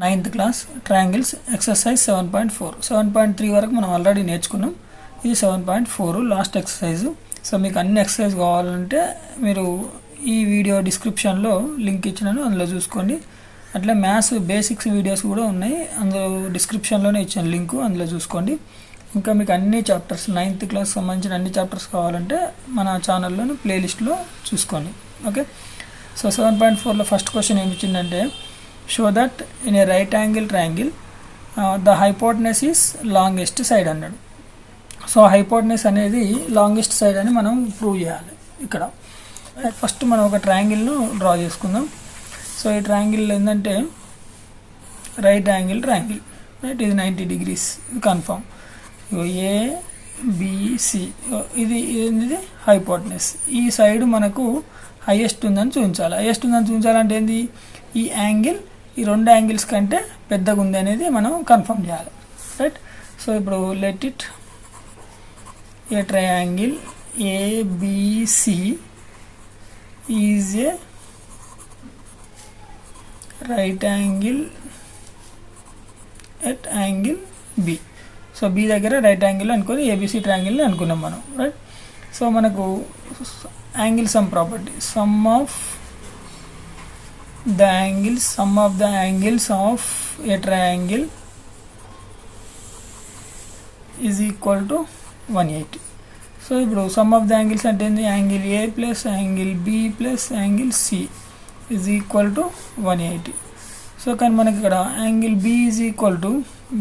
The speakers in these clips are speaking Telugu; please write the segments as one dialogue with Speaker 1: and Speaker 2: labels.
Speaker 1: 9th క్లాస్ ట్రయాంగిల్స్ ఎక్సర్సైజ్ 7.4 7.3 వరకు మనం ఆల్రెడీ నేర్చుకున్నాం. ఇది 7.4 లాస్ట్ ఎక్సర్సైజ్. సో మీకు అన్ని ఎక్సర్సైజ్ కావాలంటే మీరు ఈ వీడియో డిస్క్రిప్షన్లో లింక్ ఇచ్చినాను, అందులో చూసుకోండి. అట్లా మ్యాథ్స్ బేసిక్స్ వీడియోస్ కూడా ఉన్నాయి, అందులో డిస్క్రిప్షన్లోనే ఇచ్చిన లింకు, అందులో చూసుకోండి. ఇంకా మీకు అన్ని చాప్టర్స్ 9th క్లాస్ సంబంధించిన అన్ని చాప్టర్స్ కావాలంటే మన ఛానల్లోని ప్లేలిస్ట్లో చూసుకోండి. ఓకే, సో 7.4లో ఫస్ట్ క్వశ్చన్ ఏమి ఇచ్చిందంటే, show that in a right angle triangle the hypotenuse is longest side అన్నాడు. సో హైపోటెనస్ అనేది లాంగెస్ట్ సైడ్ అని మనం ప్రూవ్ చేయాలి. ఇక్కడ ఫస్ట్ మనం ఒక ట్రయాంగిల్ను డ్రా చేసుకుందాం. సో ఈ ట్రయాంగిల్ ఏంటంటే రైట్ యాంగిల్ ట్రయాంగిల్, రైట్, ఇది 90 degrees కన్ఫర్మ్. ఏబిసి ఇది ఏంటిది హైపోటెనస్. ఈ సైడ్ మనకు హైయెస్ట్ ఉందని చూపించాలి. హైయెస్ట్ ఉందని చూపించాలంటే ఏంది, ఈ యాంగిల్ ఈ రెండు యాంగిల్స్ కంటే పెద్దగా ఉంది అనేది మనం కన్ఫర్మ్ చేయాలి, రైట్. సో ఇప్పుడు let it a triangle ABC is a right angle at angle B. So B దగ్గర రైట్ యాంగిల్ అనుకొని ఏబిసి ట్రయాంగిల్ని అనుకున్నాం మనం, రైట్. సో మనకు angle sum property, sum of the angles of a triangle is equal to 180. So ఇప్పుడు సమ్ ఆఫ్ ద యాంగిల్స్ అంటే ఏంది, angle A plus angle B plus angle C is equal to 180. So కానీ మనకి ఇక్కడ angle B is equal to,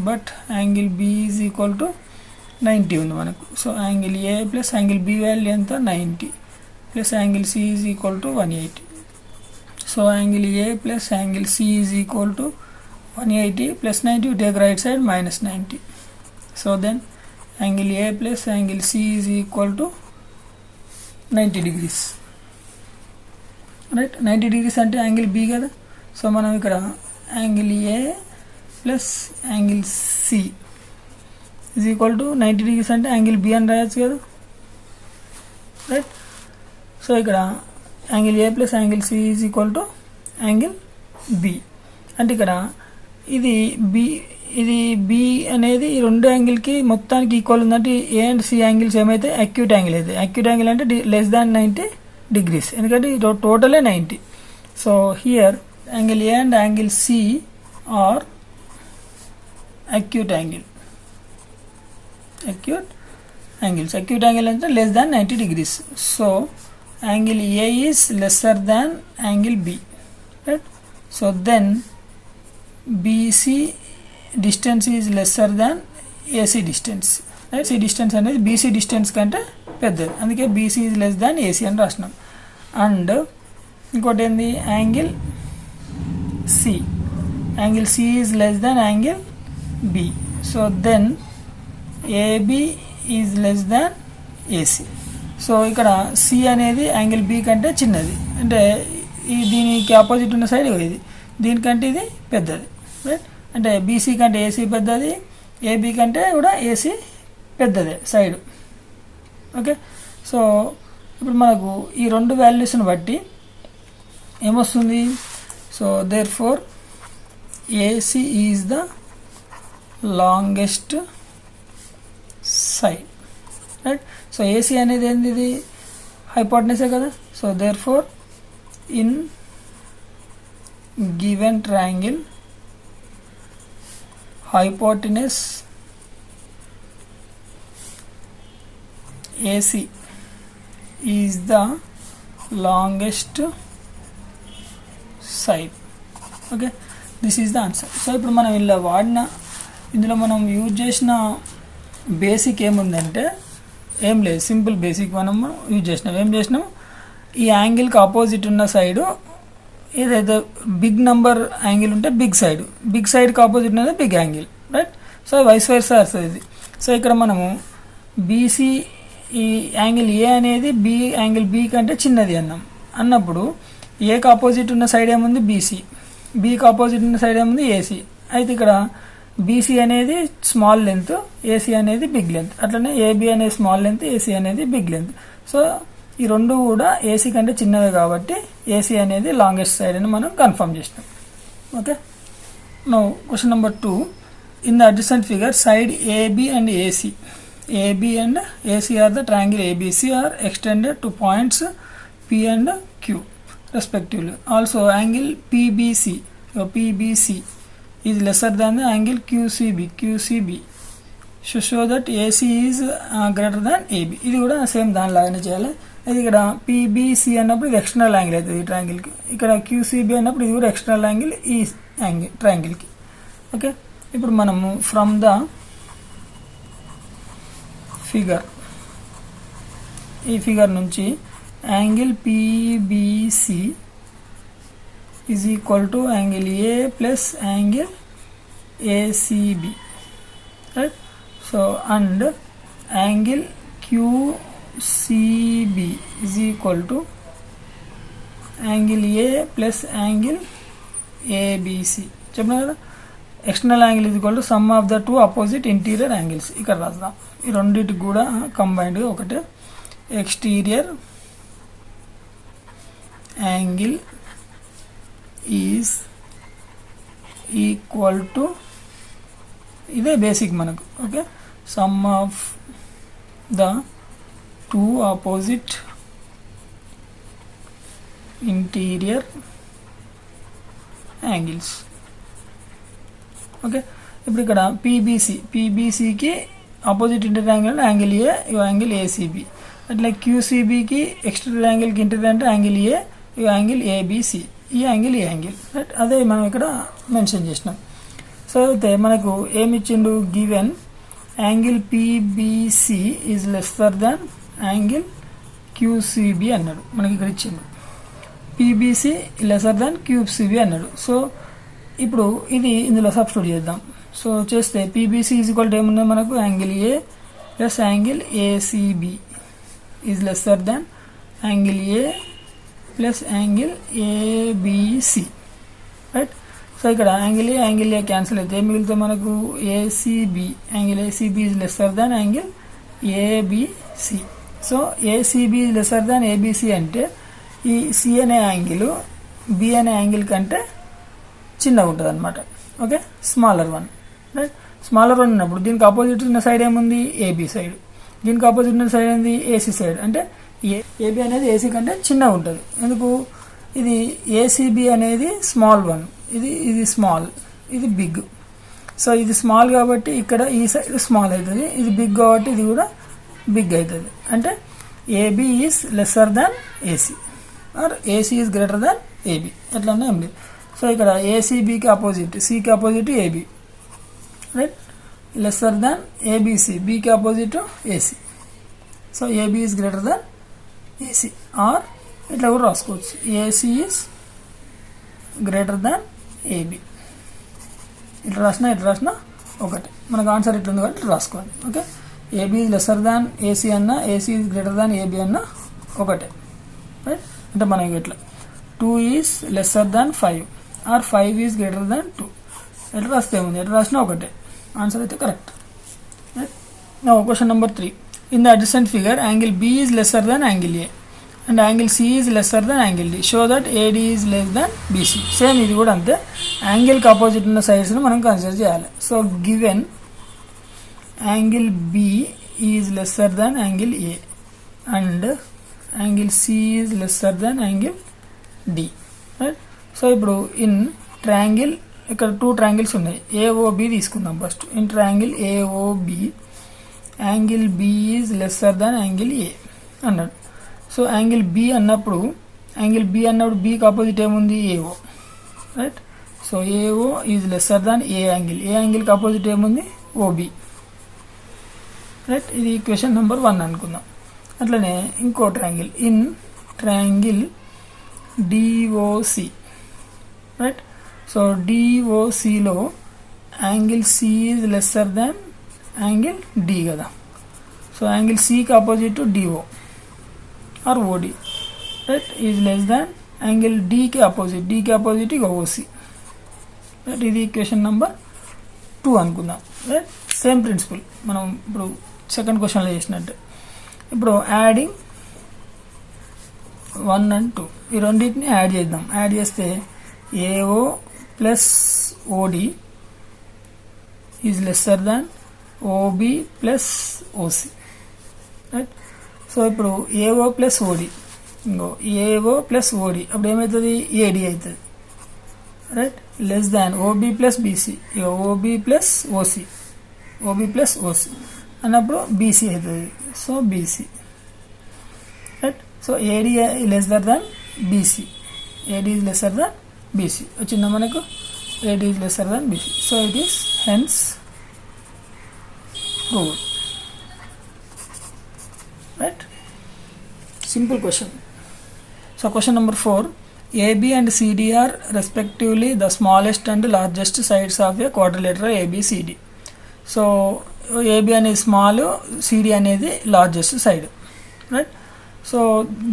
Speaker 1: but angle B is equal to 90 ఉంది మనకు. So angle A plus angle B value ఎంత 90 plus angle C is equal to 180. So angle A plus angle C is equal to 180 plus 90, you take right side minus 90. So then angle A plus angle C is equal to 90 degrees, right. 90 degrees అంటే యాంగిల్ B కదా. సో మనం ఇక్కడ angle A plus angle C is equal to 90 degrees అంటే యాంగిల్ B అని రాయొచ్చు కదా, రైట్. సో ఇక్కడ angle A plus angle C is equal to angle B. అంటే ఇక్కడ ఇది బి అనేది ఈ రెండు యాంగిల్కి మొత్తానికి ఈక్వల్ ఉందంటే ఏ అండ్ సి యాంగిల్స్ ఏమైతే అక్యూట్ యాంగిల్ అయితే, అక్యూట్ యాంగిల్ అంటే లెస్ దాన్ 90 degrees, ఎందుకంటే టోటలే 90. So here angle A and angle C are acute angles. Acute angle అంటే less than 90 degrees. So angle A is lesser than angle B, right. So then BC distance is lesser than AC distance, right. C distance అనేది BC distance కంటే పెద్దది, అందుకే BC is less than AC అని రాసినాం. అండ్ ఇంకోటి ఏంది, angle C is less than angle B. So then AB is less than AC. So ఇక్కడ సి అనేది యాంగిల్ బి కంటే చిన్నది, అంటే దీనికి ఆపోజిట్ ఉన్న సైడ్ ఇది, దీనికంటే ఇది పెద్దది, రైట్. అంటే బీసీ కంటే ఏసీ పెద్దది, ఏబీ కంటే కూడా ఏసీ పెద్దదే సైడ్. ఓకే, సో ఇప్పుడు మనకు ఈ రెండు వాల్యూస్ని బట్టి ఏమొస్తుంది, so therefore AC is the longest side, right. So AC అనేది ఏంది, ఇది హైపోటెనసే కదా. So therefore in given triangle hypotenuse AC is the longest side. Okay, this is the answer. So ఇప్పుడు మనం ఇందులో మనం యూజ్ చేసిన బేసిక్ ఏముందంటే ఏం లేదు, సింపుల్ బేసిక్ మనం యూజ్ చేసినాం. ఈ యాంగిల్కి ఆపోజిట్ ఉన్న సైడు ఏదైతే బిగ్ నంబర్ యాంగిల్ ఉంటే బిగ్ సైడ్కి ఆపోజిట్ ఉన్నది big angle, right. So vice versa వస్తుంది ఇది. సో ఇక్కడ మనము బీసీ ఈ యాంగిల్ ఏ అనేది యాంగిల్ బి కంటే చిన్నది అన్నప్పుడు ఏకి ఆపోజిట్ ఉన్న సైడ్ ఏముంది బీసీ, బీకి ఆపోజిట్ ఉన్న సైడ్ ఏముంది ఏసీ. అయితే ఇక్కడ బీసీ అనేది స్మాల్ లెంత్, ఏసీ అనేది బిగ్ లెంత్, అట్లనే ఏబి అనేది స్మాల్ లెంత్, ఏసీ అనేది బిగ్ లెంత్. సో ఈ రెండు కూడా ఏసీ కంటే చిన్నవే కాబట్టి ఏసీ అనేది లాంగెస్ట్ సైడ్ అని మనం కన్ఫర్మ్ చేసినాం. Okay, Now question number 2. In the adjacent figure, side AB and AC. AB and AC are the triangle ABC are extended to points P and Q respectively. Also angle PBC is lesser than the angle QCB. Show that AC is greater than AB. ఇది కూడా సేమ్ దానిలాగానే చేయాలి. ఇది ఇక్కడ PBC అన్నప్పుడు ఇది ఎక్స్టర్నల్ యాంగిల్ అవుతుంది ఈ ట్రయాంగిల్కి. ఇక్కడ QCB అన్నప్పుడు ఇది కూడా ఎక్స్టర్నల్ యాంగిల్ ఈ యాంగిల్ ట్రయాంగిల్కి. ఓకే, ఇప్పుడు మనము ఫ్రమ్ ద ఫిగర్, ఈ ఫిగర్ నుంచి angle PBC is equal to angle A plus angle ACB, right? So and angle QCB is equal to angle A plus angle ABC. చెప్పినా కదా, external angle is equal to some of the two opposite interior angles. ఇక్కడ రాద్దాం, ఈ రెండింటికి కూడా కంబైన్డ్గా ఒకటే. Exterior angle is equal to, ఇదే బేసిక్ మనకు. Okay, sum of the two opposite interior angles. Okay, ఇప్పుడు ఇక్కడ పీబీసీకి opposite interior angle angle A, ఈ యాంగిల్ ఏసీబీ. అట్లా క్యూసీబీకి ఎక్స్టీరియర్ యాంగిల్కి ఇంటీరియర్ అంటే యాంగిల్ ఏ, ఈ యాంగిల్ ఏబీసీ, ఈ యాంగిల్ ఈ యాంగిల్, రైట్? అదే మనం ఇక్కడ మెన్షన్ చేసినాం. సో అయితే మనకు ఏమి ఇచ్చిండు, given angle PBC is lesser than angle క్యూసీబీ అన్నాడు. మనకి ఇక్కడ ఇచ్చిండు పీబీసీ లెస్సర్ దాన్ క్యూసీబీ అన్నాడు. సో ఇప్పుడు ఇది ఇందులో సబ్స్టిట్యూట్ చేద్దాం. సో చేస్తే పీబీసీ ఈజ్ ఈక్వల్ టు ఏమున్నది మనకు, angle A plus angle ACB is lesser than angle A plus angle ABC, right? So ఇక్కడ యాంగిల్ ఏ క్యాన్సిల్ అయితే మిగిలితే మనకు ACB, angle ACB is lesser than angle ABC. So ACB is lesser than ABC అంటే ఈ సి అనే యాంగిల్ బి అనే యాంగిల్ కంటే చిన్నగా ఉంటుంది అనమాట. Okay, smaller one, right? Smaller one ఉన్నప్పుడు దీనికి ఆపోజిట్ ఉన్న సైడ్ ఏముంది, ఏబీ సైడ్. దీనికి ఆపోజిట్ ఉన్న సైడ్ ఏంది, ఏసీ సైడ్. అంటే ఏబీ అనేది ఏసీ కంటే చిన్నగా ఉంటుంది. ఎందుకు, ఇది ఏసీబీ అనేది స్మాల్ వన్, ఇది స్మాల్, ఇది బిగ్. సో ఇది స్మాల్ కాబట్టి ఇక్కడ ఈ సైడ్ స్మాల్ అవుతుంది, ఇది బిగ్ కాబట్టి ఇది కూడా బిగ్ అవుతుంది. అంటే AB is lesser than AC or AC is greater than AB, ఎట్లన్నా ఏం లేదు. సో ఇక్కడ ఏసీబీకి ఆపోజిట్, సికి opposite AB, right? Lesser than ABC, బీకి opposite AC. So AB is greater than AC, or ఇట్లా కూడా రాసుకోవచ్చు, AC is greater than AB. ఇట్లా రాసినా ఒకటి. మనకు ఆన్సర్ ఇట్లా ఉంది కాబట్టి ఇట్లా రాసుకోండి. Okay, AB is lesser than AC అన్న, AC is greater than AB అన్న ఒకటే, రైట్? అంటే మనకి ఇట్లా 2 is lesser than 5 or 5 is greater than 2 ఎట్లా రాస్తే ఉంది, ఎట్లా రాసినా ఒకటే. ఆన్సర్ అయితే correct, right? Now question number 3. In the adjacent figure angle B is lesser than angle A and angle C is lesser than angle D. Show that AD is less than BC. Same ఇది కూడా అంతే, యాంగిల్కి ఆపోజిట్ ఉన్న సైడ్స్ని మనం కన్సిడర్ చేయాలి. So given angle B is lesser than angle A and angle C is lesser than angle D, right? So ఇప్పుడు ఇన్ ట్రయాంగిల్, ఇక్కడ 2 ట్రయాంగిల్స్ ఉన్నాయి, ఏఓబి తీసుకుందాం first. In triangle AOB angle B is lesser than angle A అన్నాడు. సో యాంగిల్ బి అన్నప్పుడు బీకి ఆపోజిట్ ఏముంది, AO, right? So AO is lesser than A యాంగిల్కి ఆపోజిట్ ఏముంది, ఓబి, రైట్? ఇది క్వశ్చన్ నెంబర్ 1 అనుకుందాం. అట్లనే ఇంకో triangle, in triangle DOC, right? So డిఓసిలో angle C is lesser than angle D కదా. సో యాంగిల్ సికి opposite DO or OD, right? Is less than angle డికి ఆపోజిట్ ఇక ఓసి, రైట్? ఇది ఈక్వేషన్ నెంబర్ 2 అనుకుందాం, రైట్? సేమ్ ప్రిన్సిపల్ మనం ఇప్పుడు సెకండ్ క్వశ్చన్లో చేసినట్టు. ఇప్పుడు యాడింగ్ 1 and 2 ఈ రెండింటిని యాడ్ చేద్దాం. యాడ్ చేస్తే AO plus OD is lesser than OB plus OC, right. So ఇప్పుడు ఏఓ ప్లస్ ఓడి, ఇంకో ఏఓ ప్లస్ ఓడి అప్పుడు ఏమవుతుంది, ఏడి అవుతుంది, right. Less than OB plus BC, ఇక OB plus OC, OB plus OC అన్నప్పుడు బీసీ అవుతుంది, so BC, right. So AD lesser than BC, AD is lesser than BC వచ్చిందా మనకు, AD is lesser than BC. So it is hence proved, right. Simple question. So question number 4, AB and CD are respectively the smallest and largest sides of a quadrilateral ABCD. So AB అనేది స్మాల్, CD అనేది largest side, right. So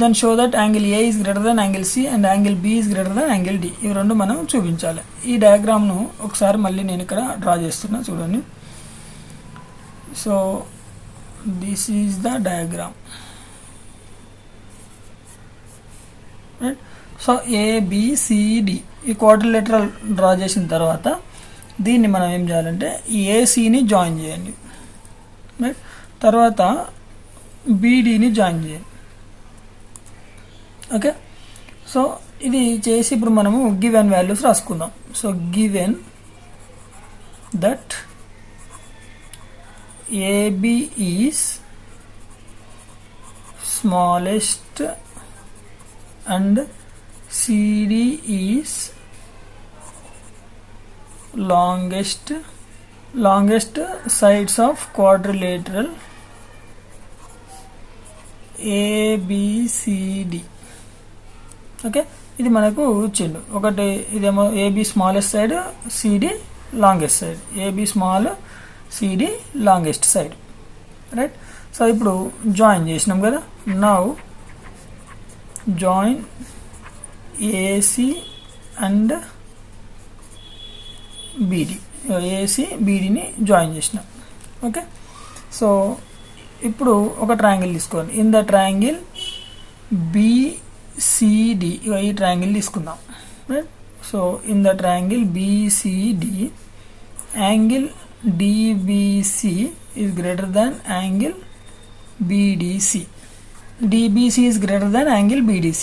Speaker 1: then show that angle A is greater than angle C and angle B is greater than angle D. ఇవి రెండు మనం చూపించాలి. ఈ డయాగ్రామ్ను ఒకసారి మళ్ళీ నేను ఇక్కడ డ్రా చేస్తున్నా చూడండి. So this is the diagram, right. So ABCD ఈ క్వాడ్రిలేటరల్ డ్రా చేసిన తర్వాత దీన్ని మనం ఏం చేయాలంటే ఏసీని జాయిన్ చేయండి, రైట్. తర్వాత బీడీని జాయిన్ చేయండి, ఓకే. సో ఇది చేసి ఇప్పుడు మనము గివెన్ వాల్యూస్ రాసుకుందాం. So given that AB is smallest and CD is longest sides of quadrilateral ABCD, okay. ఇది మనకు ఇచ్చిండు ఒకటి, ఇదేమో AB smallest side, CD longest side, AB small, CD longest side, right. So ఇప్పుడు జాయిన్ చేసినాం కదా, now join AC and BD, AC బీడీని జాయిన్ చేసినాం, ఓకే. సో ఇప్పుడు ఒక ట్రయాంగిల్ తీసుకోండి. ఇన్ ద ట్రయాంగిల్ BCD, ఈ ట్రయాంగిల్ తీసుకుందాం, right. So in the triangle BCD angle DBC is greater than angle BDC. DBC is greater than angle BDC.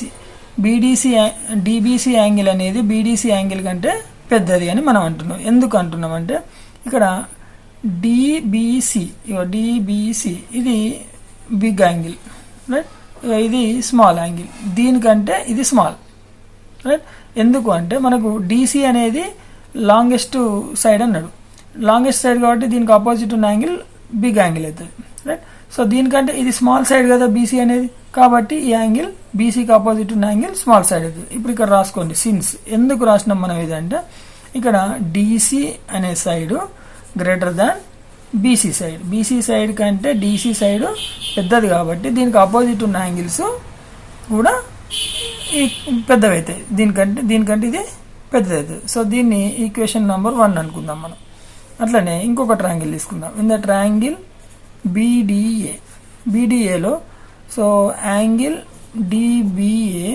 Speaker 1: DBC angle అనేది BDC యాంగిల్ కంటే పెద్దది అని మనం అంటున్నాం. ఎందుకు అంటున్నాం అంటే ఇక్కడ DBC ఇది బిగ్ యాంగిల్, రైట్. ఇది స్మాల్ యాంగిల్, దీనికంటే ఇది స్మాల్, రైట్. ఎందుకు అంటే మనకు DC అనేది లాంగెస్ట్ సైడ్ అన్నాడు, లాంగెస్ట్ సైడ్ కాబట్టి దీనికి ఆపోజిట్ ఉన్న యాంగిల్ బిగ్ యాంగిల్ అవుతుంది, రైట్. సో దీనికంటే ఇది స్మాల్ సైడ్ కదా BC అనేది, కాబట్టి ఈ యాంగిల్ BCకి ఆపోజిట్ ఉన్న యాంగిల్ స్మాల్ సైడ్ అవుతుంది. ఇప్పుడు ఇక్కడ రాసుకోండి సిన్స్. ఎందుకు రాసినాం మనం ఇదంటే ఇక్కడ DC అనే side greater than BC side, BC side కంటే DC సైడ్ పెద్దది కాబట్టి దీనికి ఆపోజిట్ ఉన్న యాంగిల్స్ కూడా పెద్దవి అవుతాయి, దీనికంటే ఇది పెద్దది అవుతుంది. సో దీన్ని ఈక్వేషన్ నెంబర్ 1 అనుకుందాం మనం. అట్లనే ఇంకొక ట్రయాంగిల్ తీసుకుందాం. ఇన్ ద ట్రయాంగిల్ BDAలో సో యాంగిల్ DBA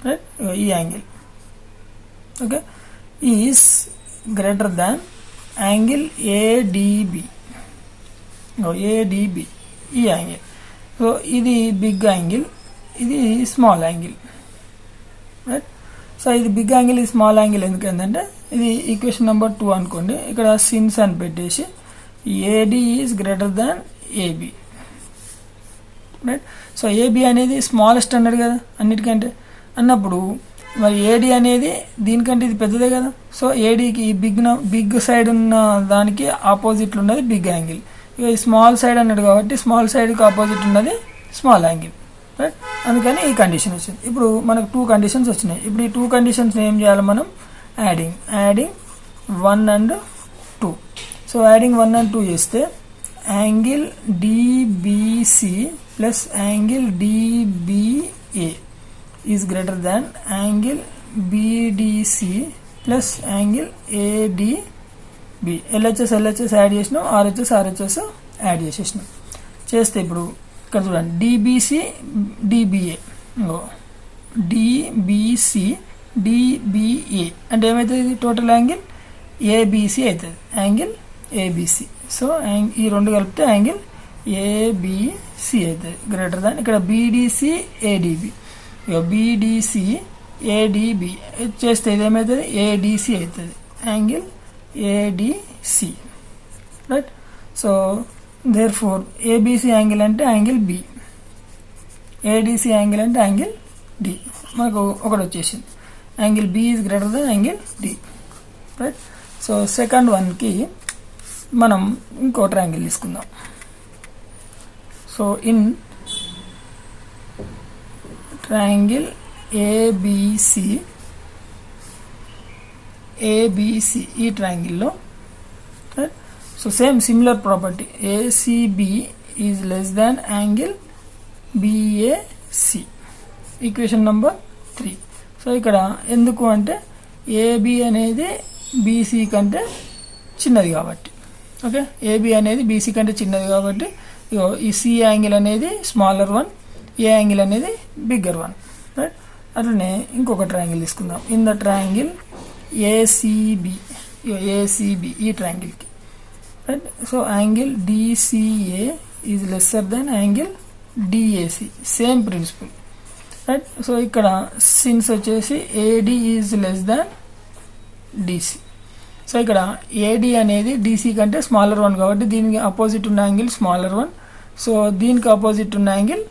Speaker 1: రైట్, ఈ angle, okay, is greater than angle ADB, ఈ యాంగిల్. సో ఇది బిగ్ యాంగిల్, ఇది స్మాల్ యాంగిల్, రైట్. సో ఇది బిగ్ యాంగిల్, ఇది స్మాల్ యాంగిల్ ఎందుకంటే ఇది ఈక్వేషన్ నెంబర్ 2 అనుకోండి. ఇక్కడ సిన్స్ అని పెట్టేసి AD is greater than AB, right. So AB అనేది స్మాలెస్ట్ అన్నాడు కదా అన్నిటికంటే, అన్నప్పుడు మరి AD అనేది దీనికంటే ఇది పెద్దదే కదా. సో ADకి బిగ్ సైడ్ ఉన్న దానికి ఆపోజిట్లో ఉన్నది బిగ్ యాంగిల్, ఇక స్మాల్ సైడ్ అన్నాడు కాబట్టి స్మాల్ సైడ్కి ఆపోజిట్ ఉన్నది స్మాల్ యాంగిల్, రైట్. అందుకని ఈ కండిషన్ వచ్చింది. ఇప్పుడు మనకు 2 కండిషన్స్ వచ్చినాయి. ఇప్పుడు ఈ 2 కండిషన్స్ ఏం చేయాలి మనం, adding 1 and 2. So adding 1 and 2 చేస్తే angle DBC plus angle DBA is greater than angle BDC plus angle ADB. LHS add చేసినాం, RHS యాడ్ చేసేసినాం. చేస్తే ఇప్పుడు ఇక్కడ చూడండి DBC DBA డిబిఏ అంటే ఏమవుతుంది, ఇది టోటల్ యాంగిల్ ఏబిసి అవుతుంది, యాంగిల్ ఏబిసి. సో ఈ రెండు కలిపితే యాంగిల్ ఏబిసి అవుతుంది గ్రేటర్ దాన్ ఇక్కడ బీడీసీ ఏడిబి. బీడీసీ ఏడిబి చేస్తే ఇది ఏమవుతుంది, ఏడిసి అవుతుంది, angle ADC, right. So therefore ABC angle అంటే యాంగిల్ బి, ఏడిసి యాంగిల్ అంటే యాంగిల్ డి. మనకు ఒకటి వచ్చేసింది, angle B is greater than angle D, right. So second వన్కి మనం ఇంకో ట్రయాంగిల్ తీసుకుందాం. సో ఇన్ ట్రయాంగిల్ ఏబిసి ఈ ట్రయాంగిల్లో, right. So same similar property, ACB is less than angle BAC, equation number 3. సో ఇక్కడ ఎందుకు అంటే ఏబి అనేది బీసీ కంటే చిన్నది కాబట్టి, ఓకే. ఏబి అనేది బీసీ కంటే చిన్నది కాబట్టి ఈ సి యాంగిల్ అనేది స్మాలర్ వన్, ఏ యాంగిల్ అనేది బిగ్గర్ వన్, రైట్. అట్లనే ఇంకొక ట్రయాంగిల్ తీసుకుందాం. ఇన్ ద ట్రయాంగిల్ ఏసీబి ఈ ట్రయాంగిల్కి, right. So angle DCA is lesser than angle DAC, same principle, right. So ఇక్కడ సిన్స్ వచ్చేసి AD is less than DC. So ఇక్కడ ఏడి అనేది డిసి కంటే స్మాలర్ వన్ కాబట్టి దీనికి అపోజిట్ ఉన్న యాంగిల్ స్మాలర్ వన్, సో దీనికి అపోజిట్ ఉన్న angle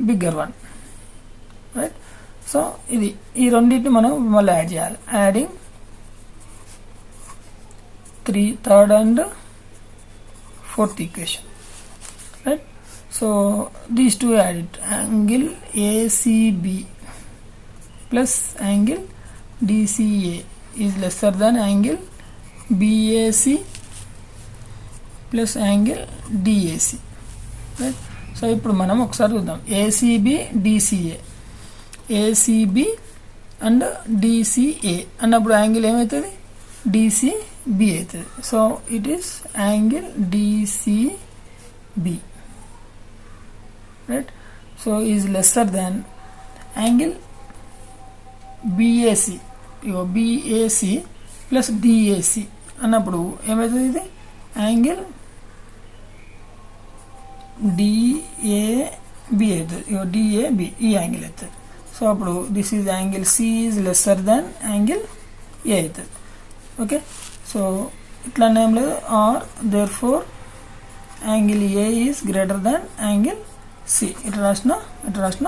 Speaker 1: bigger one, right. So ఇది ఈ రెండింటిని మనం మళ్ళీ యాడ్ చేయాలి, adding third and fourth equation, right. So these two add angle ACB plus angle DCA is lesser than angle BAC plus angle DAC, right. So ఇప్పుడు మనం ఒకసారి చూద్దాం, ACB DCA, ACB and DCA అన్నప్పుడు యాంగిల్ ఏమవుతుంది, డిసిబి అవుతుంది. So it is angle DCB, right. So is lesser than angle BAC, BAC plus DAC అన్నప్పుడు ఏమవుతుంది, ఇది యాంగిల్ డిఏబి అవుతుంది, డిఏబి ఈ యాంగిల్ అవుతుంది. సో అప్పుడు this is angle C is lesser than angle A అవుతుంది, ఓకే. సో ఇట్లా ఏం లేదు, or therefore angle A is greater than angle C, ఇట్లా రాసిన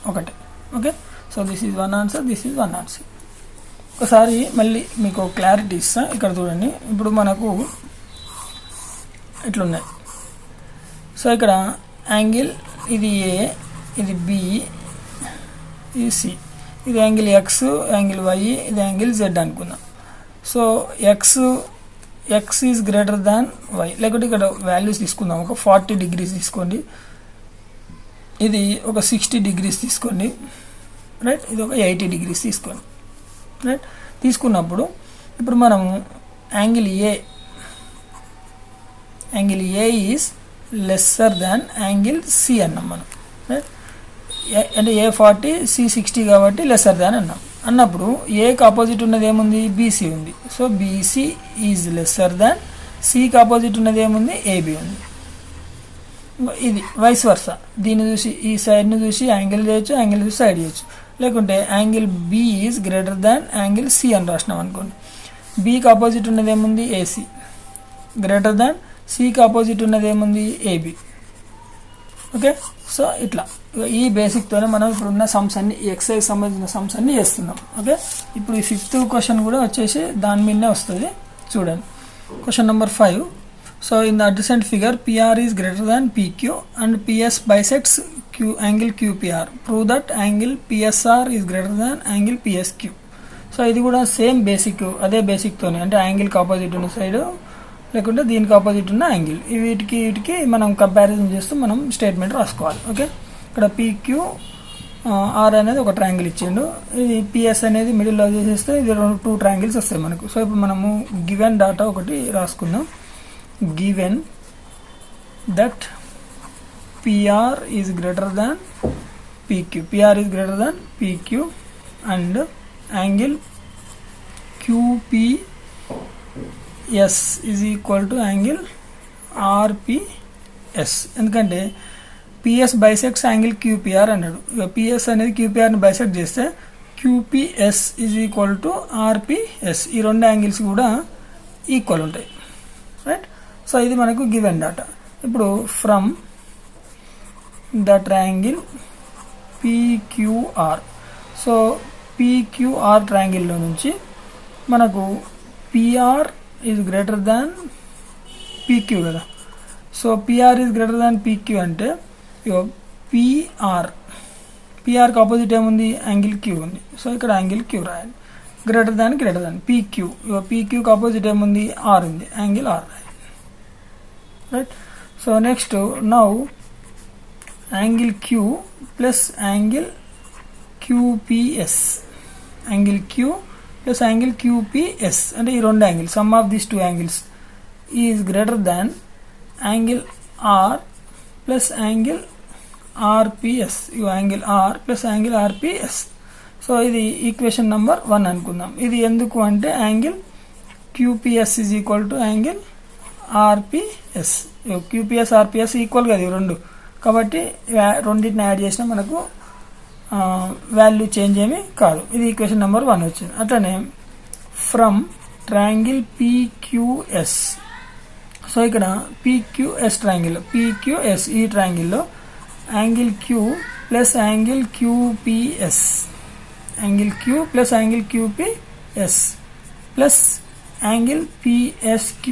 Speaker 1: ఒకటే, okay. So this is one answer, this is one answer. ఒకసారి మళ్ళీ మీకు క్లారిటీ ఇస్తా, ఇక్కడ చూడండి. ఇప్పుడు మనకు ఇట్లున్నాయి. సో ఇక్కడ యాంగిల్ ఇది ఏ, ఇది బి, ఇది సి, ఇది యాంగిల్ ఎక్స్, యాంగిల్ వై, ఇది యాంగిల్ జెడ్ అనుకుందాం. So X is greater than Y, లేకపోతే ఇక్కడ వాల్యూస్ తీసుకుందాం. ఒక 40 degrees తీసుకోండి, ఇది ఒక 60 degrees తీసుకోండి, రైట్. ఇది ఒక 80 degrees తీసుకోండి, రైట్. తీసుకున్నప్పుడు ఇప్పుడు మనము angle A is lesser than angle C అన్నాం మనం, రైట్. అంటే ఏ 40 సి 60 కాబట్టి లెస్సర్ దాన్ అన్నప్పుడు ఏకి ఆపోజిట్ ఉన్నది ఏముంది, బీసీ ఉంది. So BC is lesser than, సికి ఆపోజిట్ ఉన్నది ఏముంది, ఏబి ఉంది. ఇది వైస్ వర్సా, దీన్ని చూసి ఈ సైడ్ని చూసి యాంగిల్ చేయొచ్చు, యాంగిల్ చూసి సైడ్ చేయొచ్చు. లేకుంటే angle B is greater than angle C అని రాసినాం అనుకోండి. బీకి ఆపోజిట్ ఉన్నది ఏముంది, ఏసీ, గ్రేటర్ దాన్ సికి ఆపోజిట్ ఉన్నది ఏముంది, ఏబి, ఓకే. సో ఇట్లా ఈ బేసిక్తోనే మనం ఇప్పుడున్న సమ్స్ అన్ని, ఈ ఎక్సైజ్ సంబంధించిన సమ్స్ అన్ని చేస్తున్నాం, ఓకే. ఇప్పుడు ఈ 5th క్వశ్చన్ కూడా వచ్చేసి దాని మీదనే వస్తుంది, చూడండి. Question number 5. So in the adjacent figure PR is greater than PQ and PS bisects angle QPR, prove that angle PSR is greater than angle PSQ. So ఇది కూడా సేమ్ బేసిక్, అదే బేసిక్తోనే, అంటే యాంగిల్కి ఆపోజిట్ ఉన్న సైడ్ లేకుంటే దీనికి ఆపోజిట్ ఉన్న యాంగిల్, వీటికి మనం కంపారిజన్ చేస్తూ మనం స్టేట్మెంట్ రాసుకోవాలి, ఓకే. ఇక్కడ పీక్యూ ఆర్ అనేది ఒక ట్రయాంగిల్ ఇచ్చిండు, ఇది పిఎస్ అనేది మిడిల్లో చేసేస్తే ఇది 2 ట్రయాంగిల్స్ వస్తాయి మనకు. సో ఇప్పుడు మనము గివెన్ డాటా ఒకటి రాసుకుందాం. Given that PR is greater than PQ, PR is greater than PQ and angle QPS is equal to angle RPS. ఎందుకంటే పిఎస్ బైసెక్ట్స్ యాంగిల్ QPR అన్నాడు. ఇక పిఎస్ అనేది QPRని బైసెక్ట్ చేస్తే QPS is equal to RPS. ఈ రెండు యాంగిల్స్ కూడా ఈక్వల్ ఉంటాయి, రైట్. సో ఇది మనకు గివెన్ డాటా. ఇప్పుడు from the triangle PQR, so PQR ట్రయాంగిల్లో నుంచి మనకు PR is greater than PQ కదా. So PR is greater than PQ అంటే ఇగో PRకి ఆపోజిట్ ఏముంది, యాంగిల్ Q ఉంది. సో ఇక్కడ యాంగిల్ Q రాయాలి. గ్రేటర్ దాన్ PQ, ఇగో PQకి ఆపోజిట్ ఏముంది, R ఉంది, యాంగిల్ R రాయాలి, right. So next now angle Q plus angle QPS, angle Q plus angle QPS అంటే ఈ రెండు angles, some of these two angles is greater than angle R plus angle RPS, ego angle R plus angle RPS. So ఇది ఈక్వేషన్ నెంబర్ 1 అనుకుందాం. ఇది ఎందుకు అంటే angle QPS is equal to angle RPS. QPS RPS equal కదా ఇవి రెండు, కాబట్టి రెండింటిని యాడ్ చేసినా మనకు వాల్యూ చేంజ్ ఏమీ కాదు. ఇది ఈక్వేషన్ నెంబర్ 1 వచ్చింది. అట్లనే ఫ్రమ్ ట్రయాంగిల్ PQS, సో ఇక్కడ PQS ట్రయాంగిల్, PQS ఈ ట్రయాంగిల్లో angle Q plus angle QPS, angle Q plus angle QPS plus angle PSQ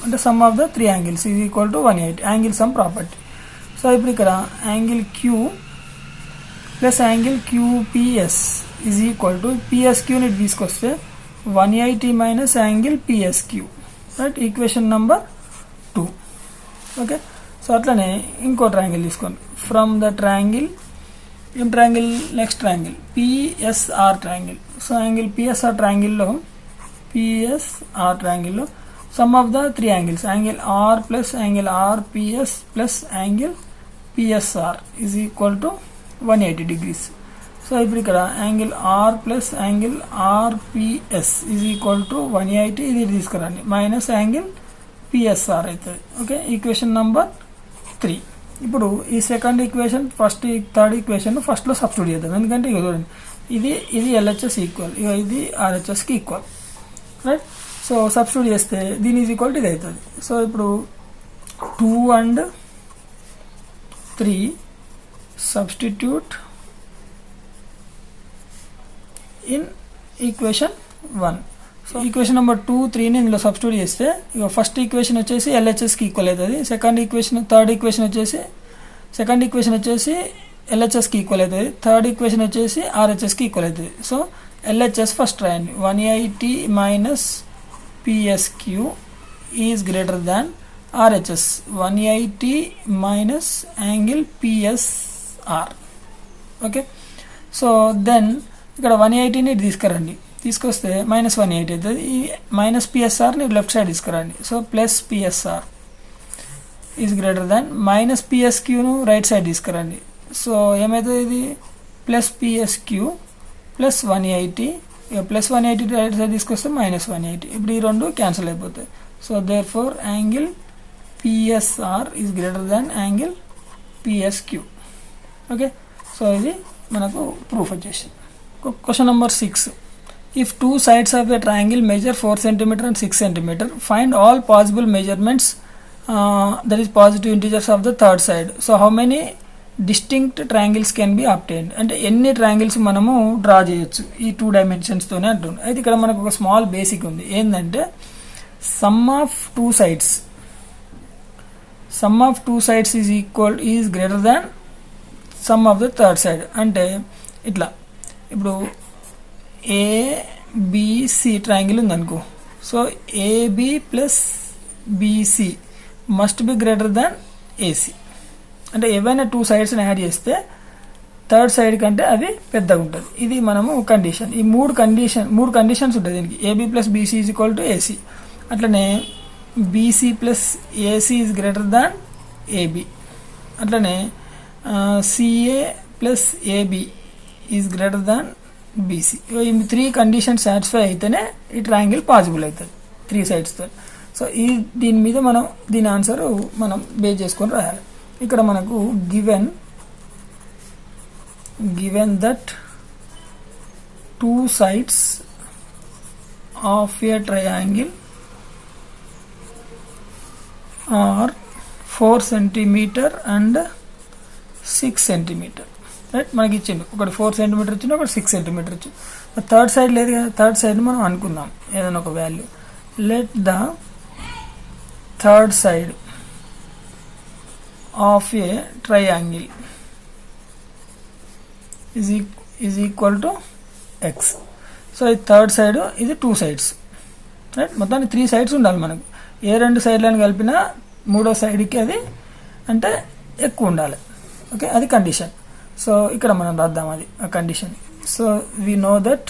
Speaker 1: అంటే sum of the three angles is equal to 180, angle sum property. So ఇప్పుడు ఇక్కడ angle Q plus angle QPS is equal to PSQని తీసుకొస్తే 180 minus angle PSQ, right. Equation number 2, okay. So అట్లనే ఇంకో ట్రయాంగిల్ తీసుకోండి. ఫ్రమ్ ద ట్రయాంగిల్, ఏం triangle, next triangle PSR triangle. So angle PSR ట్రయాంగిల్లో sum of the three angles angle R plus angle RPS plus angle PSR is equal to 180 degrees. So ఇప్పుడు ఇక్కడ angle R plus angle RPS is equal to 180, ఇది తీసుకురండి, మైనస్ యాంగిల్ PSR అవుతుంది, ఓకే. Equation number 3. ఇప్పుడు ఈ second equation first third equation ఫస్ట్లో సబ్స్టిట్యూట్ చేద్దాం. ఎందుకంటే ఇక చూడండి, ఇది LHS ఈక్వల్, ఇక ఇది RHSకి ఈక్వల్, రైట్. సో సబ్స్టిట్యూట్ చేస్తే దీని ఈజ్ ఈక్వల్ టు ఇది అవుతుంది. సో ఇప్పుడు 2 and 3 substitute in equation 1. So equation number 2, 3ని ఇందులో సబ్స్టిట్యూట్ చేస్తే ఇక ఫస్ట్ ఈక్వేషన్ వచ్చేసి LHSకి ఈక్వల్ అవుతుంది. థర్డ్ ఈక్వేషన్ వచ్చేసి LHSకి ఈక్వల్ అవుతుంది. థర్డ్ ఈక్వేషన్ వచ్చేసి RHSకి ఈక్వల్ అవుతుంది. సో LHS ఫస్ట్ రాయండి, 180 minus PSQ is greater than RHS, 180 minus angle PSR, okay. So then ఇక్కడ 180ని తీసుకురండి, తీసుకొస్తే మైనస్ 180 అవుతుంది. ఈ మైనస్ PSRని లెఫ్ట్ సైడ్ తీసుకురండి. So plus PSR is greater than minus PSQను రైట్ సైడ్ తీసుకురండి. సో ఏమవుతుంది, ఇది ప్లస్ PSQ ప్లస్ 180, ఇక ప్లస్ 180 రైట్ సైడ్ తీసుకొస్తే మైనస్ 180. ఇప్పుడు ఈ రెండు క్యాన్సిల్ అయిపోతాయి. So therefore angle PSR is greater than angle PSQ, okay. So ఇది మనకు ప్రూఫ్ వచ్చేసింది. Question number 6. If two sides of a triangle measure 4 cm and 6 cm, find all possible measurements, that is positive integers of the third side. So how many distinct triangles can be obtained? అంటే ఎన్ని ట్రయాంగిల్స్ మనము డ్రా చేయొచ్చు ఈ 2 dimensionస్తోనే అంటుంది. అయితే ఇక్కడ మనకు ఒక స్మాల్ బేసిక్ ఉంది, ఏంటంటే some of two sides is greater than some of the third side. అంటే ఇట్లా ఇప్పుడు ABC ట్రయాంగిల్ ఉందనుకో, so AB plus BC must be greater than AC. అంటే ఏవైనా 2 సైడ్స్ని యాడ్ చేస్తే థర్డ్ సైడ్ కంటే అది పెద్దగా ఉంటుంది. ఇది మనము కండిషన్, ఈ మూడు కండిషన్స్ ఉంటాయి దీనికి. AB plus BC is equal to AC. అట్లనే BC plus AC is greater than AB. అట్లనే CA plus AB is greater than BC. ఈ 3 కండిషన్స్ సాటిస్ఫై అయితేనే ఈ ట్రయాంగిల్ పాసిబుల్ అవుతుంది 3 సైడ్స్తో. సో దీని మీద మనం దీని ఆన్సర్ మనం బేస్ చేసుకొని రాయాలి. ఇక్కడ మనకు given that 2 sides of a triangle are 4 centimeter and 6 centimeter. Right, మనకి ఇచ్చిండు ఒకటి 4 centimeter ఇచ్చిండు, ఒకటి 6 centimeter ఇచ్చిండు. థర్డ్ సైడ్ లేదు కదా, థర్డ్ సైడ్ మనం అనుకుందాం ఏదైనా ఒక value. Let the third side of a triangle is equal to x. So ఈ థర్డ్ సైడ్ ఇది 2 sides, రైట్. మొత్తానికి 3 sides ఉండాలి మనకు. ఏ 2 సైడ్లను కలిపినా మూడో సైడ్కి అది అంటే ఎక్కువ ఉండాలి. ఓకే, అది కండిషన్. సో ఇక్కడ మనం రాద్దాం అది ఆ condition. So we know that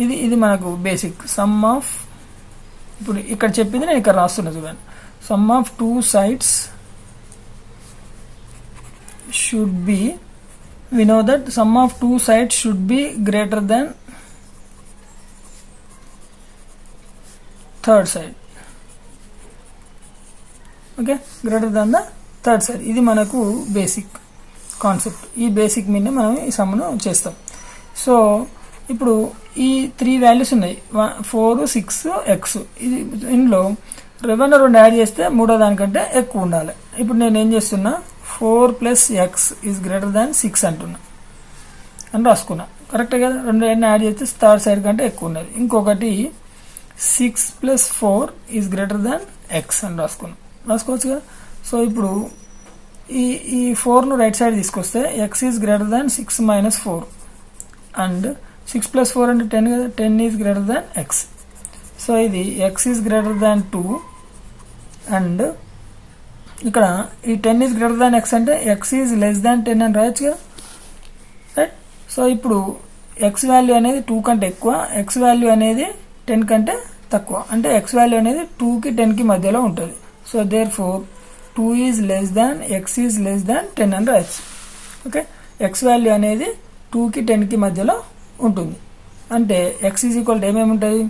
Speaker 1: ఇది మనకు బేసిక్ సమ్ ఆఫ్, ఇప్పుడు ఇక్కడ చెప్పింది నేను ఇక్కడ రాస్తున్నా చూడండి. Some of 2 sides should be, we know that sum of 2 sides should be greater than third side. Okay, greater than the third side. ఇది మనకు బేసిక్ కాన్సెప్ట్. ఈ బేసిక్ మీద మనం ఈ సమ్ను చేస్తాం. సో ఇప్పుడు ఈ 3 వాల్యూస్ ఉన్నాయి, 4, 6, x. ఇది ఇందులో రెవెన్యూ 2 యాడ్ చేస్తే మూడో దానికంటే ఎక్కువ ఉండాలి. ఇప్పుడు నేను ఏం చేస్తున్నా, 4 + x ఈజ్ గ్రేటర్ దాన్ 6 అంటున్నా అని రాసుకున్నా. కరెక్టే కదా, 2 యాడ్ చేస్తే థర్డ్ సైడ్ కంటే ఎక్కువ ఉన్నది. ఇంకొకటి 6 + 4 ఈజ్ గ్రేటర్ దాన్ x అని రాసుకోవచ్చు కదా. సో ఇప్పుడు ఈ 4ను రైట్ సైడ్ తీసుకొస్తే x is greater than 6 - 4 and 6 + 4 అంటే 10 కదా, 10 is greater than x. So ఇది x is greater than 2 and ఇక్కడ ఈ 10 ఈజ్ గ్రేటర్ దాన్ x అంటే x ఈజ్ లెస్ దాన్ 10 అని రాయొచ్చు కదా, రైట్. సో ఇప్పుడు x వాల్యూ అనేది 2 కంటే ఎక్కువ, x వాల్యూ అనేది 10 కంటే తక్కువ. అంటే x వాల్యూ అనేది 2కి 10కి మధ్యలో ఉంటుంది. So therefore 2 is less than x is less than 10 అని రాయొచ్చు. ఓకే, x వాల్యూ అనేది 2కి 10కి మధ్యలో ఉంటుంది. అంటే x ఈజ్ ఈక్వల్ టు ఏమేమి ఉంటుంది.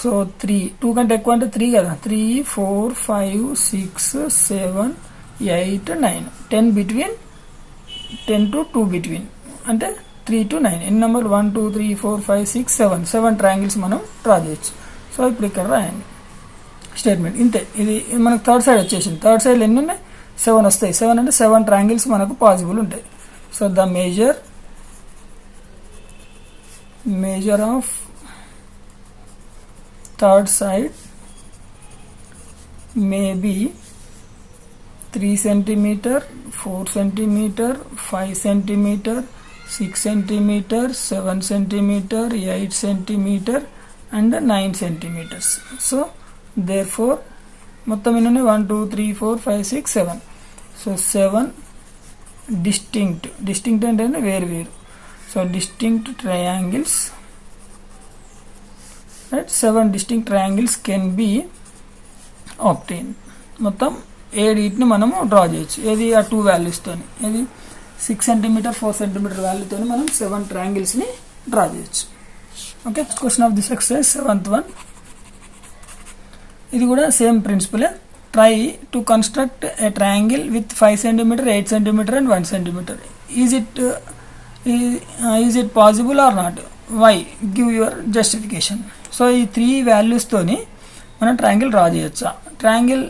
Speaker 1: సో 3, 2 కంటే ఎక్కువ అంటే 3 కదా, 3, 4, 5, 6, 7, 8, 9, 10 బిట్వీన్, 10 to 2 బిట్వీన్ అంటే 3 to 9. ఎన్ని నెంబర్ 1, 2, 3, 4, 5, 6, 7 ట్రయాంగిల్స్ మనం డ్రా చేయొచ్చు. సో ఇప్పుడు ఇక్కడ రాయండి స్టేట్మెంట్. ఇంతే, ఇది మనకు థర్డ్ సైడ్ వచ్చేసింది. థర్డ్ సైడ్ ఎన్ని ఉన్నాయి, 7 వస్తాయి. 7 అంటే 7 ట్రయాంగిల్స్ మనకు పాసిబుల్ ఉంటాయి. So the measure of third side may be 3 cm, 4 cm, 5 cm, 6 cm, 7 cm, 8 cm and 9 centimeters. So therefore మొత్తం ఎన్ని 1 2 3 4 5 6 7. సో 7 distinct అంటే వేరు. So distinct triangles, right, 7 distinct triangles can be obtained. మొత్తం 7 వీటిని మనము డ్రా చేయొచ్చు. ఏది ఆ 2 వాల్యూస్తో, ఏది 6 cm 4 cm వాల్యూతో మనం 7 ట్రయాంగిల్స్ని డ్రా చేయొచ్చు. Okay, question of this exercise 7th one. ఇది కూడా సేమ్ ప్రిన్సిపలే. Try to construct a triangle with 5 cm, 8 cm and 1 cm. Is it possible or not? Why? Give your justification. So ఈ 3 వాల్యూస్తోని మనం ట్రయాంగిల్ డ్రా చేయొచ్చా? ట్రయాంగిల్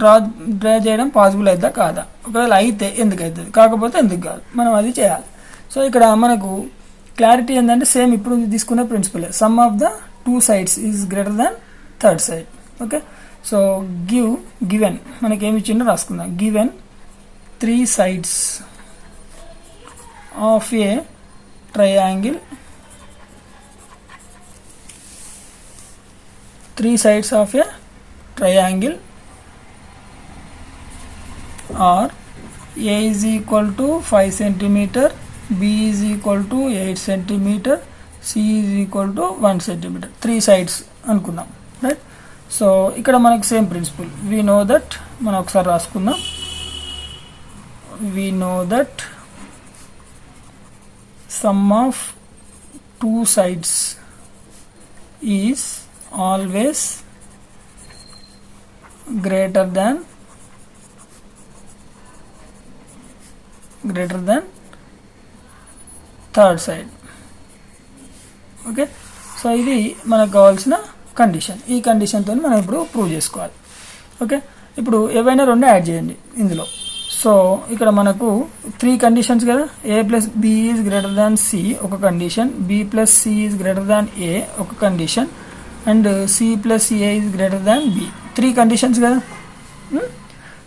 Speaker 1: డ్రా చేయడం పాసిబుల్ అవుతుందా కాదా? ఒకవేళ అయితే ఎందుకు అవుతుంది, కాకపోతే ఎందుకు కాదు, మనం అది చేయాలి. సో ఇక్కడ మనకు క్లారిటీ ఏంటంటే సేమ్ ఇప్పుడు తీసుకునే ప్రిన్సిపలే. Sum of the 2 sides is greater than third side. Okay, so given మనకి ఏమి ఇచ్చిందో రాసుకుందాం. Given 3 sides of a triangle, 3 sides of a triangle are A is equal to 5 cm, B is equal to 8 cm, C is equal to 1 cm. 3 sides అనుకున్నాం, రైట్. సో ఇక్కడ మనకు same principle. We know that మనం ఒకసారి రాసుకుందాం. we know that sum of two sides is always greater than third side. Okay, so ఇది మనకు కావాల్సిన కండిషన్. ఈ కండిషన్తో మనం ఇప్పుడు ప్రూవ్ చేసుకోవాలి. ఓకే, ఇప్పుడు ఏవైనా రెండు యాడ్ చేయండి ఇందులో. సో ఇక్కడ మనకు 3 కండిషన్స్ కదా, a plus B is greater than C ఒక condition, b plus C is greater than A ఒక condition, and C plus A is greater than B. 3 conditions కదా.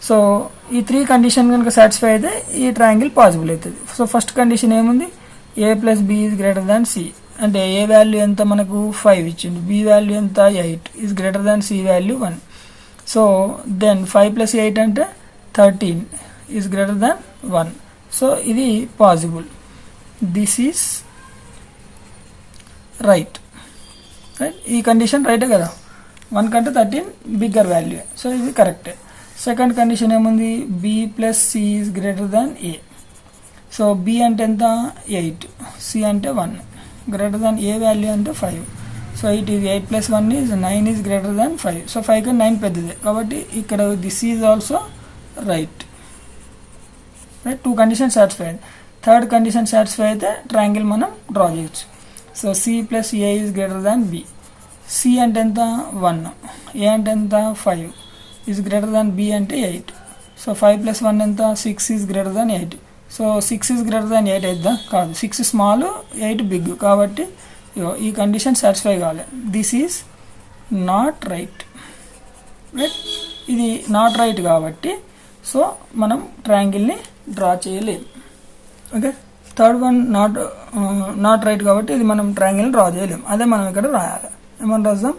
Speaker 1: సో ఈ 3 కండిషన్ కనుక సాటిస్ఫై అయితే ఈ ట్రయాంగిల్ పాసిబుల్ అవుతుంది. సో ఫస్ట్ కండిషన్ ఏముంది, a plus B is greater than C, అంటే ఏ వాల్యూ ఎంత మనకు 5 ఇచ్చిండు, బి వాల్యూ ఎంత 8 is greater than C value 1. So then 5 plus 8 అంటే 13 ఈజ్ గ్రేటర్ దాన్ 1. సో ఇది పాసిబుల్. This is right. ఈ కండిషన్ రైటే కదా, 1 కంటే 13 బిగ్గర్ వాల్యూ. సో ఇది కరెక్టే. సెకండ్ కండిషన్ ఏముంది, B plus C is greater than A. So B అంటే ఎంత 8, సి అంటే 1, గ్రేటర్ దాన్ ఏ వాల్యూ అంటే 5. So it is 8 plus 1 is 9 is greater than 5. So 5 కన్నా 9 పెద్దదే కాబట్టి ఇక్కడ this is also right. 2 condition satisfy అయింది. థర్డ్ కండిషన్ సాటిస్ఫై అయితే ట్రయాంగిల్ మనం డ్రా చేయొచ్చు. So C plus A is greater than B. C అంటే ఎంత 1, ఏ అంటే ఎంత 5 ఈజ్ గ్రేటర్ దాన్ బి అంటే 8. సో 5 ప్లస్ 1 ఎంత 6 is greater than 8. So 6 is greater దాన్ 8 అయిద్దా, కాదు, 6 స్మాల్ 8 బిగ్. కాబట్టి ఈ కండిషన్ సాటిస్ఫై కావాలి. This is not right. ఇది నాట్ రైట్ కాబట్టి సో మనం ట్రయాంగిల్ని డ్రా చేయలేము. Okay, third one not right కాబట్టి ఇది మనం ట్రయాంగిల్ని డ్రా చేయలేము. అదే మనం ఇక్కడ రాయాలి. ఏమని రాద్దాం,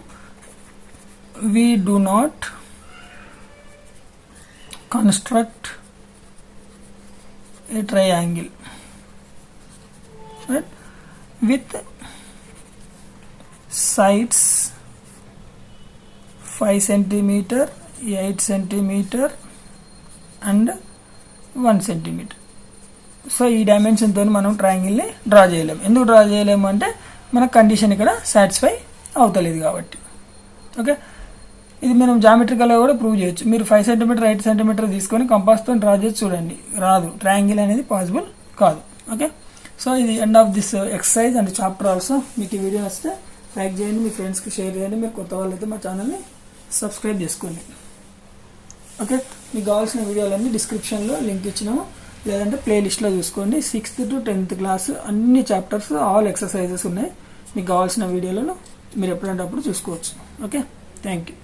Speaker 1: we do not construct a triangle, right, with sides 5 centimeter, 8 centimeter and 1 centimeter. So ఈ డైమెన్షన్తో మనం ట్రయాంగిల్ని డ్రా చేయలేము. ఎందుకు డ్రా చేయలేము అంటే మన కండిషన్ ఇక్కడ సాటిస్ఫై అవుతలేదు కాబట్టి. ఓకే, ఇది మనం జామెట్రికల్గా కూడా ప్రూవ్ చేయొచ్చు. మీరు 5 సెంటీమీటర్ 8 సెంటీమీటర్ తీసుకొని కంపాస్తో డ్రా చేసి చూడండి, రాదు, ట్రయాంగిల్ అనేది పాసిబుల్ కాదు. ఓకే, సో ఇది end of this exercise and chapter also. మీకు ఈ వీడియో వస్తే లైక్ చేయండి, మీ ఫ్రెండ్స్కి షేర్ చేయండి. మీరు కొత్త వాళ్ళైతే మా ఛానల్ని సబ్స్క్రైబ్ చేసుకోండి. ఓకే, మీకు కావాల్సిన వీడియోలన్నీ డిస్క్రిప్షన్లో లింక్ ఇచ్చినాము, లేదంటే ప్లేలిస్ట్లో చూసుకోండి. 6th to 10th క్లాస్ అన్ని చాప్టర్స్ ఆల్ ఎక్సర్సైజెస్ ఉన్నాయి. మీకు కావాల్సిన వీడియోలను మీరు ఎప్పుడంటే అప్పుడు చూసుకోవచ్చు. Okay, thank you.